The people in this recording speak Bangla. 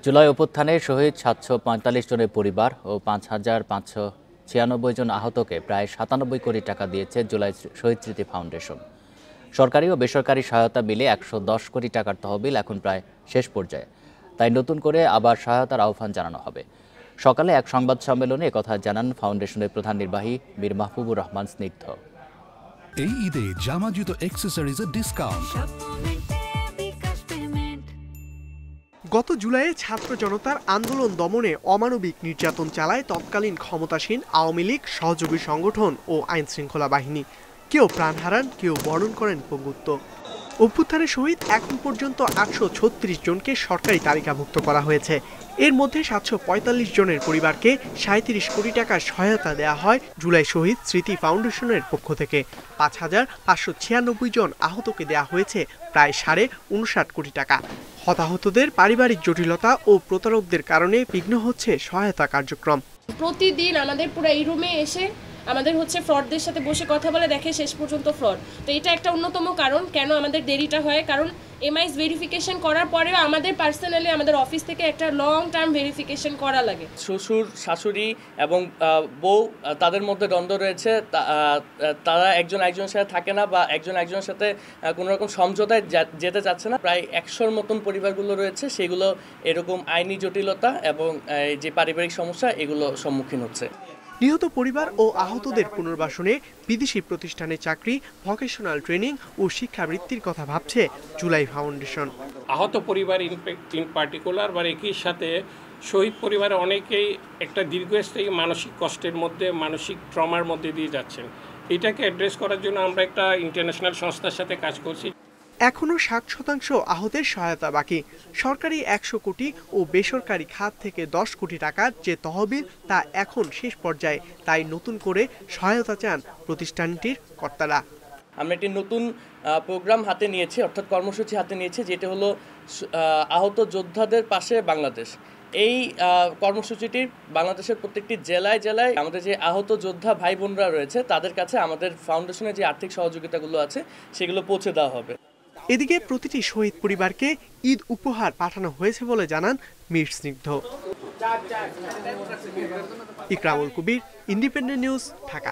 জুলাই অভ্যুত্থানে শহীদ ৭৪৫ জনের পরিবার ও ৫,৫৯৬ জন আহতকে প্রায় ৯৭ কোটি টাকা দিয়েছে জুলাই শহীদ স্মৃতি ফাউন্ডেশন। সরকারি ও বেসরকারি সহায়তা মিলে ১১০ কোটি টাকার তহবিল এখন প্রায় শেষ পর্যায়ে। তাই নতুন করে আবার সহায়তার আহ্বান জানানো হবে। সকালে এক সংবাদ সম্মেলনে একথা জানান ফাউন্ডেশনের প্রধান নির্বাহী মীর মাহবুবুর রহমান স্নিগ্ধ। এই ঈদে জামা জুতো অ্যাক্সেসরিজের ডিসকাউন্ট। গত জুলাইয়ে ছাত্র জনতার আন্দোলন দমনে অমানবিক নির্যাতন চালায় তৎকালীন ক্ষমতাসীন আওয়ামী লীগ সহযোগী সংগঠন ও আইনশৃঙ্খলা বাহিনী। কেউ প্রাণ হারান, কেউ বরণ করেন পঙ্গুত্ব। অভ্যুত্থানে শহীদ এখন পর্যন্ত ৮৩৬ জনকে সরকারি তালিকাভুক্ত করা হয়েছে। এর মধ্যে ৭৪৫ জনের পরিবারকে ৩৭ কোটি টাকার সহায়তা দেওয়া হয় জুলাই শহীদ স্মৃতি ফাউন্ডেশনের পক্ষ থেকে। ৫,৫৯৬ জন আহতকে দেওয়া হয়েছে প্রায় ৫.৫ কোটি টাকা। হতাহতদের পারিবারিক জটিলতা ও প্রতারকদের কারণে বিঘ্ন হচ্ছে সহায়তা কার্যক্রম। প্রতিদিন আমাদের পুরো এই রুমে এসে আমাদের ফ্রডদের সাথে বসে কথা বলে দেখে শেষ পর্যন্ত ফ্রড। তো এটা একটা অন্যতম কারণ কেন আমাদের দেরিটা হয়, কারণ এমআইএস ভেরিফিকেশন করার পরেও আমাদের পার্সোনালি আমাদের অফিস থেকে একটা লং টার্ম ভেরিফিকেশন করা লাগে। শ্বশুর শাশুড়ি এবং বউ তাদের মধ্যে দ্বন্দ্ব রয়েছে, তারা একজনের সাথে থাকে না বা একজনের সাথে কোনো রকম সমঝোতায় যেতে চাচ্ছে না। প্রায় ১০০-র মতন পরিবারগুলো রয়েছে, সেগুলো এরকম আইনি জটিলতা এবং যে পারিবারিক সমস্যা এগুলো সম্মুখীন হচ্ছে। নিহত পরিবার ও আহতদের পুনর্বাসনে বিদেশি প্রতিষ্ঠানে চাকরি, ভোকেশনাল ট্রেনিং ও শিক্ষাবৃত্তির কথা ভাবছে জুলাই ফাউন্ডেশন। আহত পরিবার ইন পার্টিকুলার বা একই সাথে শহীদ পরিবারে অনেকেই একটা দীর্ঘস্থায়ী মানসিক কষ্টের মধ্যে, মানসিক ট্রমার মধ্যে দিয়ে যাচ্ছেন। এটাকে অ্যাড্রেস করার জন্য আমরা একটা ইন্টারন্যাশনাল সংস্থার সাথে কাজ করছি। এখনও ৬০% আহতের সহায়তা বাকি। সরকারি ১০০ কোটি ও বেসরকারি খাত থেকে ১০ কোটি টাকার যে তহবিল তা এখন শেষ পর্যায়ে, তাই নতুন করে সহায়তা চান প্রতিষ্ঠানটির কর্তারা। আমরা একটি নতুন প্রোগ্রাম হাতে নিয়েছি, অর্থাৎ কর্মসূচি হাতে নিয়েছি, যেটা হলো আহত যোদ্ধাদের পাশে বাংলাদেশ। এই কর্মসূচিটির বাংলাদেশের প্রত্যেকটি জেলায় জেলায় আমাদের যে আহত যোদ্ধা ভাই বোনরা রয়েছে তাদের কাছে আমাদের ফাউন্ডেশনের যে আর্থিক সহযোগিতাগুলো আছে সেগুলো পৌঁছে দেওয়া হবে। এদিকে প্রতিটি শহীদ পরিবারকে ঈদ উপহার পাঠানো হয়েছে বলে জানান মীর স্নিগ্ধ। ইকরামুল কবির, ইন্ডিপেন্ডেন্ট নিউজ, ঢাকা।